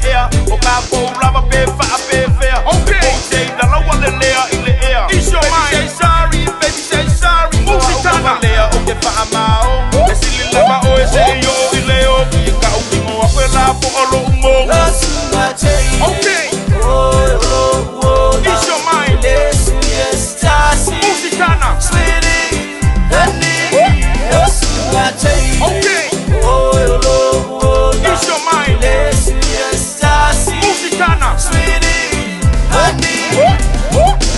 the air. O ka po lava pe fa pe fair. Okay. Say the low one the layer in the air. It's your mind. Say sorry, baby say sorry. Musitana layer o ke fa amao. Esili lava o ese yo ileo. Ka ukimo akwela po olo umo. Okay. It's your mind. Musitana. Sweetie, honey, okay. It's your mind. Musitana. Sweetie, honey.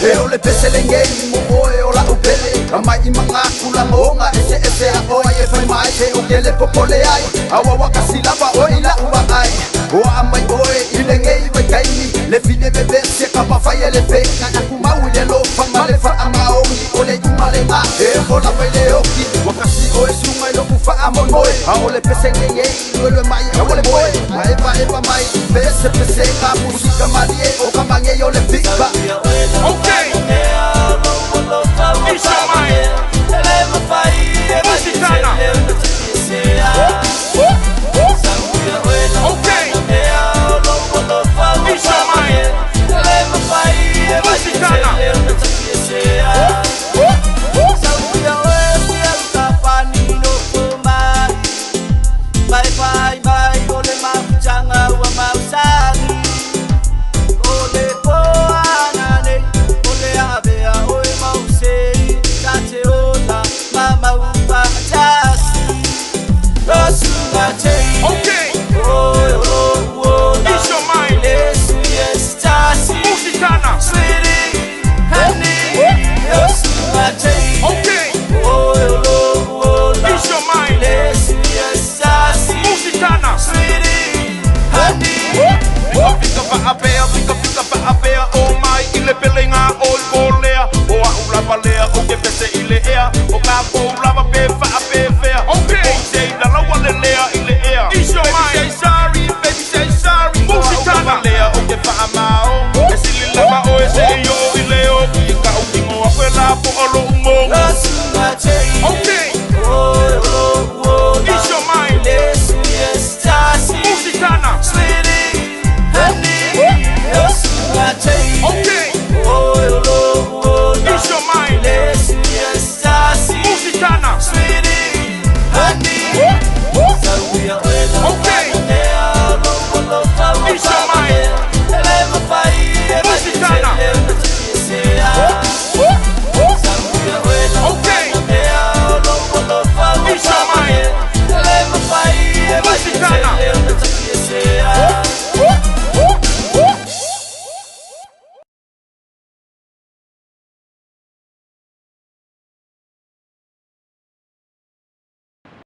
Eo le pese le ngei mo oe o la upele Amai I mga kulang o nga ese a oa e whai mai Te o ke le popole ai Awa waka silava o I la ua ai Oa amai oe I le ngei wai kaini Le fine bebe se kapa whai e le pe Nga aku mau I le lo whanga le wha ama ongi O le umale nga e hola wai le oki Waka si oe sunga I lo ku wha amon moe A o le pese ngei